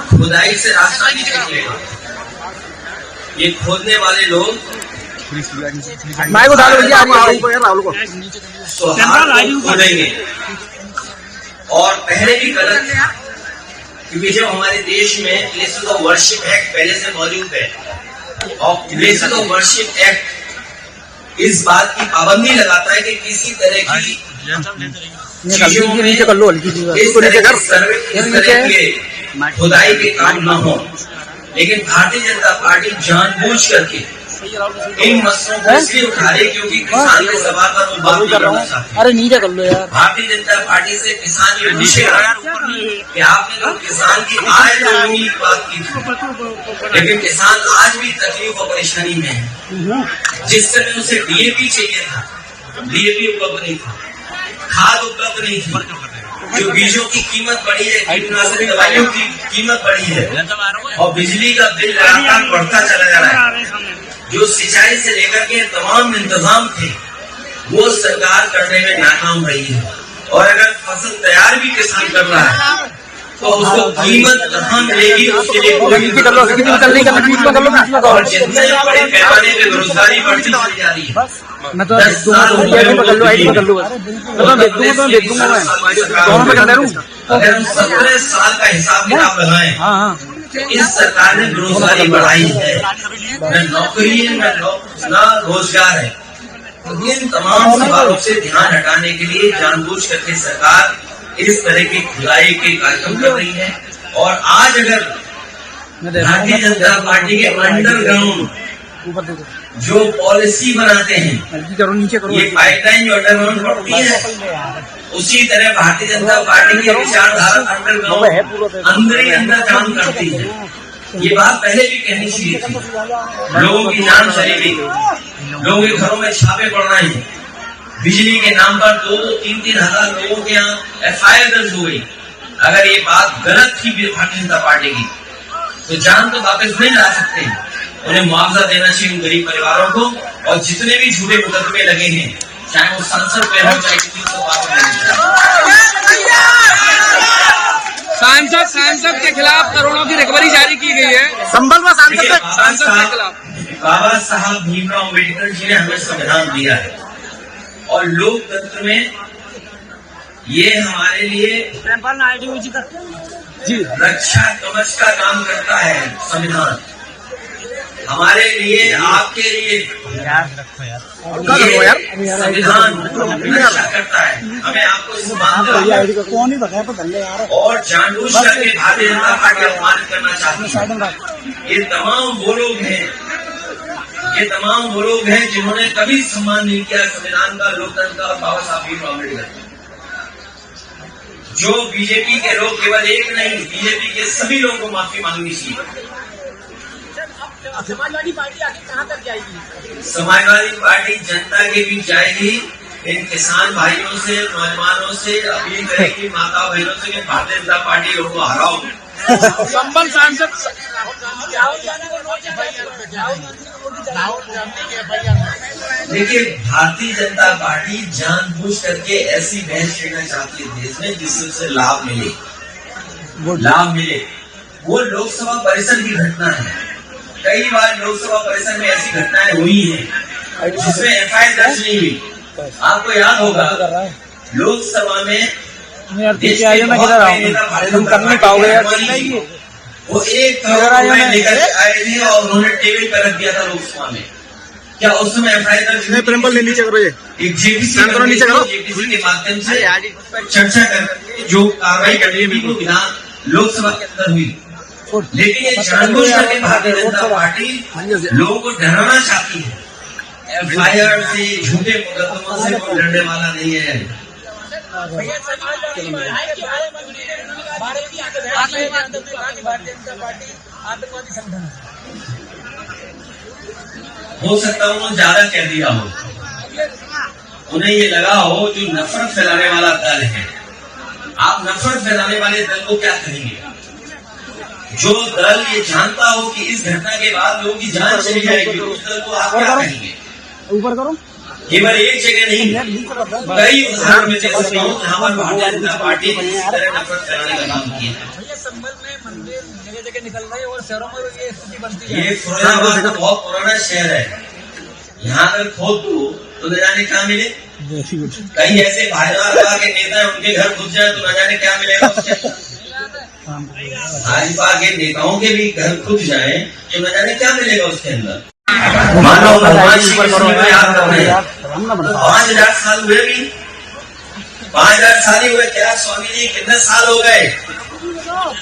खुदाई से रास्ता नहीं निकलेगा। ये खोदने वाले लोग खोदेंगे। और पहले भी गलत था, क्योंकि जब हमारे देश में प्लेसेस ऑफ वर्शिप एक्ट पहले से मौजूद है और प्लेसेस ऑफ वर्शिप एक्ट इस बात की पाबंदी लगाता है कि किसी तरह की चीजों में इस तरह के खुदाई के काम न हो। लेकिन भारतीय जनता पार्टी जानबूझ करके इन मसलों को इसलिए उठा रही क्योंकि किसान के सवाल पर वो बात करना चाहते हैं। अरे नीचे कर लो यार। भारतीय जनता पार्टी से किसान ये पूछे कि आपने तो किसान की आय दोगुनी की बात की थी, लेकिन किसान आज भी तकलीफ और परेशानी में है। जिस समय उसे डीएपी चाहिए था, डीएपी उपलब्ध नहीं था, खाद उपलब्ध नहीं थी, जो बीजों की कीमत बढ़ी है, कीटनाशक दवाइयों की कीमत बढ़ी है और बिजली का बिल लगातार बढ़ता चला जा रहा है। जो सिंचाई से लेकर के तमाम इंतजाम थे वो सरकार करने में नाकाम रही है। और अगर फसल तैयार भी किसान कर रहा है तो उसको कीमत कहाँ मिलेगी, उसके लिए और जितने बड़े पैमाने पे बेरोजगारी बढ़ती चली जा रही है। मैं तो अगर 17 साल का हिसाब किताब लगाएं, इस सरकार ने बेरोजगारी बढ़ाई है, न नौकरी है न रोजगार है। इन तमाम सवालों से ध्यान हटाने के लिए जानबूझ करके सरकार इस तरह की खुदाई के कार्यक्रम कर रही है। और आज अगर भारतीय जनता पार्टी के अंडरग्राउंड जो पॉलिसी बनाते हैं, ये पाइपलाइन जो अंडरग्राउंड पड़ती है, उसी तरह भारतीय जनता पार्टी की विचारधारा अंडरग्राउंड अंदर ही अंदर काम करती है। ये बात पहले भी कहनी चाहिए थी। लोगों की जान चली गई, लोगों के घरों में छापे पड़ रहे हैं, बिजली के नाम पर 2-3 हजार लोगों के यहाँ FIR दर्ज हो गई। अगर ये बात गलत थी भारतीय जनता पार्टी की तो जान तो वापस नहीं ला सकते, उन्हें मुआवजा देना चाहिए उन गरीब परिवारों को। और जितने भी झूठे मुकदमे लगे हैं, चाहे वो सांसद पे हो चाहे किसी को बात सांसद के खिलाफ करोड़ों की रिकवरी जारी की गई है। संभल में सांसद के खिलाफ बाबा साहब भीमराव अम्बेडकर जी ने हमें संविधान दिया है और लोकतंत्र में ये हमारे लिए रक्षा कवच का काम करता है। संविधान हमारे लिए, आपके लिए संविधान रक्षा करता है। हमें आपको इस बात और जानबूझ करके भारतीय जनता पार्टी अपमानित करना चाहती है। ये तमाम वो लोग हैं जिन्होंने कभी सम्मान नहीं किया संविधान का, लोकतंत्र का और बाबा साहब भीमराव अम्बेडकर। जो बीजेपी के लोग, केवल एक नहीं, बीजेपी के सभी लोगों को माफी मांगनी चाहिए। समाजवादी पार्टी आगे कहाँ तक जाएगी? समाजवादी पार्टी जनता के बीच जाएगी। इन किसान भाइयों से, नौजवानों से अपील करेगी, माता बहनों से कि भारतीय जनता पार्टी लोगों को हराओ। संबल सांसद देखिए, भारतीय जनता पार्टी जानबूझ करके ऐसी बहस लेना चाहती है देश में जिससे उसे लाभ मिले। वो लोकसभा परिसर की घटना है। कई बार लोकसभा परिसर में ऐसी घटनाएं हुई हैं जिसमें FIR दर्ज नहीं हुई। आपको याद होगा लोकसभा में देश के वो 1 करोड़ रुपए लेकर आए थे और उन्होंने टेबल पर रख दिया था लोकसभा में। क्या उस समय FIR दर्ज नीचे करो, ये एक JPC के माध्यम से चर्चा कर जो कार्रवाई करनी है बिल्कुल विधान लोकसभा के अंदर हुई। लेकिन ये जानबूझ करके भारतीय जनता पार्टी लोगों को डराना चाहती है। FIR से, झूठे मुकदमों से कोई डरने वाला नहीं है। भारतीय जनता पार्टी आतंकवादी संगठन हो सकता है उन्होंने ज्यादा कह दिया हो, उन्हें ये लगा हो जो नफरत फैलाने वाला दल है। आप नफरत फैलाने वाले दल को क्या कहेंगे? जो दल ये जानता हो कि इस घटना के बाद लोगों की जान चली जाएगी, उस दल को आप क्या कहेंगे? ऊपर करो। केवल एक जगह नहीं, कई उदाहरण में जैसे जहाँ पर भारतीय जनता पार्टी इस तरह नफरत फैलाने का काम किया है। संबल में मंदिर जगह जगह निकल रहे हैं और शहरों में ये स्थिति बनती है। ये फिरोजाबाद तो बहुत पुराना शहर है, यहाँ अगर खोद दो तो न जाने क्या मिले। कहीं ऐसे भाजपा के नेता उनके घर घुस जाए तो न जाने क्या मिलेगा उसके। भाजपा के नेताओं के भी घर घुस जाए तो न जाने क्या मिलेगा उसके अंदर। मानो भगवान श्री कृष्ण को याद कर रहे हैं, 5000 साल हुए भी, 5000 साल ही हुए क्या स्वामी जी, कितने साल हो गए?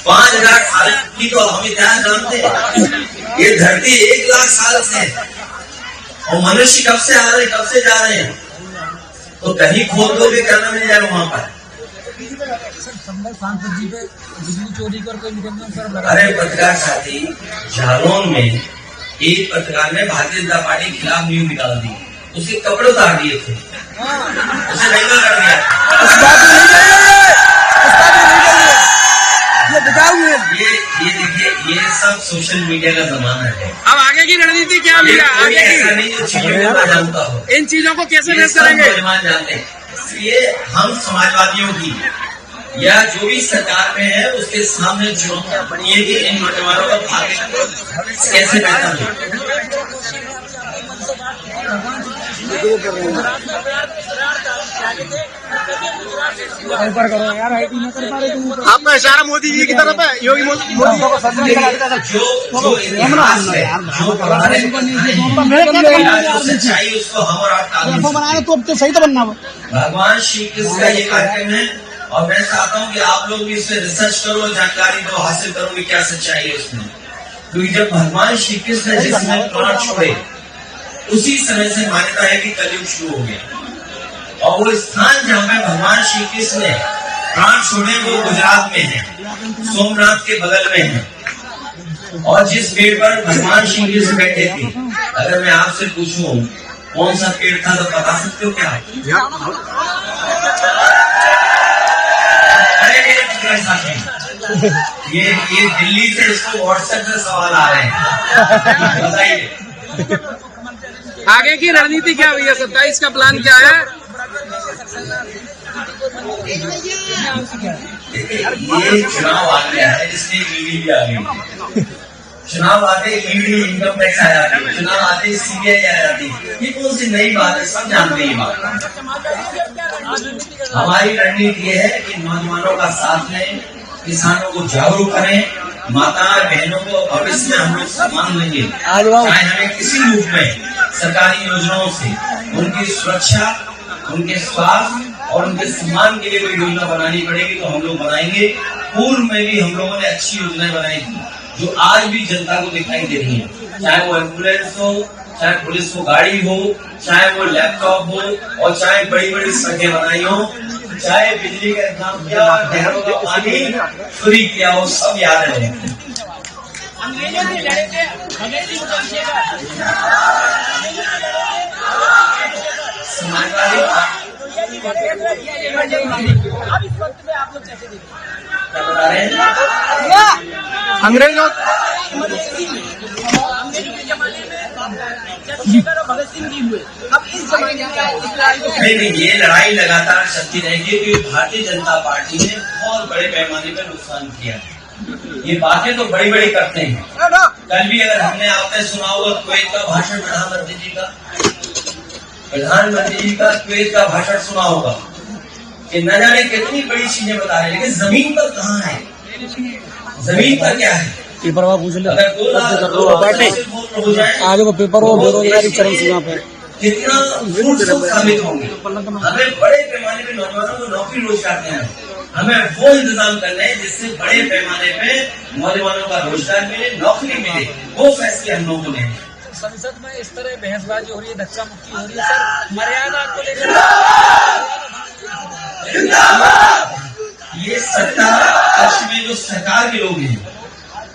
5000 साल की तो हम इतिहास जानते हैं। ये धरती 1 लाख साल से है और मनुष्य कब से आ रहे कब से जा रहे हैं, तो कहीं खोद दोगे क्या ना मिल जाएगा वहां पर। सांसद जी पे बिजली चोरी कर कोई निकलने। अरे पत्रकार साथी, जालौन में एक पत्रकार ने भारतीय जनता पार्टी के खिलाफ न्यूज निकाल दी, उसके कपड़े उतार दिए थे, उसे नंगा कर दिया। ये देखिए, ये सब सोशल मीडिया का जमाना है। अब आगे की रणनीति क्या भैया? आगे ऐसा नहीं जो चीजों को जानता हो, इन चीजों को कैसे फेस करेंगे? जानते हैं, इसलिए हम समाजवादियों की या जो भी सरकार में है उसके सामने चुनौतियां बनी है कि इन नौजवानों का भाग्य कैसे बेहतर हो। आपका इशारा मोदी जी की तरफ है, योगी मोदी जो इतिहास है, जो सच्चाई उसको हम और आप तो सही तो बनना। भगवान श्री कृष्ण का ये कार्यक्रम है और मैं चाहता हूँ कि आप लोग भी इसमें रिसर्च करो, जानकारी दो, हासिल करो कि क्या सच्चाई है उसमें। क्योंकि जब भगवान श्री कृष्ण ने जिसमें प्राण छोड़े उसी समय से मान्यता है कि कलयुग शुरू हो गया। और वो स्थान जहाँ पे भगवान श्री कृष्ण ने प्राण छोड़े वो गुजरात में है, सोमनाथ के बगल में है। और जिस पेड़ पर भगवान श्री कृष्ण बैठे थे, अगर मैं आपसे पूछूं कौन सा पेड़ था तो बता सकते हो क्या? ये दिल्ली से इसको व्हाट्सएप से सवाल आ रहे हैं, बताइए आगे की रणनीति क्या भैया? 27 का प्लान क्या है? ये चुनाव आ गया है, इसलिए ईडी भी आ गई। चुनाव आते ईडी, इनकम टैक्स आ जाती है, चुनाव आते सीबीआई आ जाती है। ये कौन सी नई बात है, सब जानते हैं बात। हमारी रणनीति ये है कि नौजवानों का साथ लें, किसानों को जागरूक करें, माता बहनों को भविष्य में हम लोग सम्मान देंगे। चाहे हमें किसी रूप में सरकारी योजनाओं से उनकी सुरक्षा, उनके स्वास्थ्य और उनके सम्मान के लिए कोई योजना बनानी पड़ेगी तो हम लोग बनाएंगे। पूर्व में भी हम लोगों ने अच्छी योजनाएं बनाई थी जो आज भी जनता को दिखाई दे रही है, चाहे वो एम्बुलेंस हो, चाहे पुलिस को गाड़ी हो, चाहे वो लैपटॉप हो, और चाहे बड़ी बड़ी सड़कें बनाई हो, चाहे बिजली का इंतजाम किया, नहरों का पानी फ्री किया हो, सब याद है। अब इस वक्त में आप लोग कैसे देखते हैं? क्या बता रहे हैं? अंग्रेजों के जमाने में चंद्रशेखर और भगत सिंह जी हुए, अब इस जमाने में नहीं, ये लड़ाई लगातार चलती रहेगी क्योंकि भारतीय जनता पार्टी ने बहुत बड़े पैमाने पर नुकसान किया है। ये बातें तो बड़ी बड़ी करते हैं। कल भी अगर हमने आपने सुना होगा कुवैत का भाषण, प्रधानमंत्री जी का कुवैत का भाषण सुना होगा कि न जाने कितनी बड़ी चीजें बता रहे हैं, लेकिन जमीन पर कहाँ है? जमीन पर क्या है? पेपर पूछ ले, अगर 2 लाख हो जाए आगे को पेपर हो, बेरोजगारी चरम सीमा पे, कितना साबित होंगे। हमें बड़े पैमाने पे नौजवानों को नौकरी रोजगार देना है, हमें वो इंतजाम करना है जिससे बड़े पैमाने पे नौजवानों का रोजगार मिले, नौकरी मिले। वो फैसले हम लोगों ने। संसद में इस तरह बहसबाजी हो रही है, धक्का मुक्की हो रही है, सर मर्यादा को लेकर ये सत्ता पक्ष में जो सरकार के लोग हैं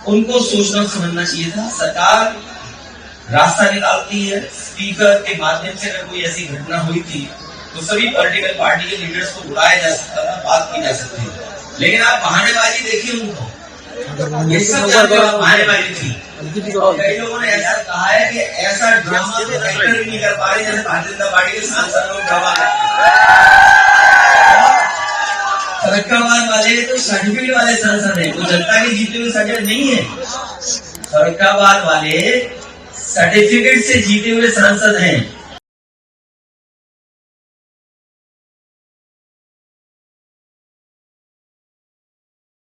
उनको सोचना समझना चाहिए था। सरकार रास्ता निकालती है, स्पीकर के माध्यम से अगर कोई ऐसी घटना हुई थी तो सभी पॉलिटिकल पार्टी के लीडर्स को बुलाया जा सकता था, बात की जा सकती है। लेकिन आप बहानेबाजी देखिए उनको, ये सब बहानेबाजी थी। कई लोगों ने ऐसा कहा है कि ऐसा ड्रामा तो एक्टर भी नहीं कर पा रहे जैसे भारतीय जनता पार्टी के सांसद लोग ड्रामा करते हैं। फरक्काबाद वाले तो सर्टिफिकेट वाले सांसद हैं, वो जनता के जीते हुए सांसद नहीं है। फरक्काबाद वाले सर्टिफिकेट से जीते हुए सांसद हैं।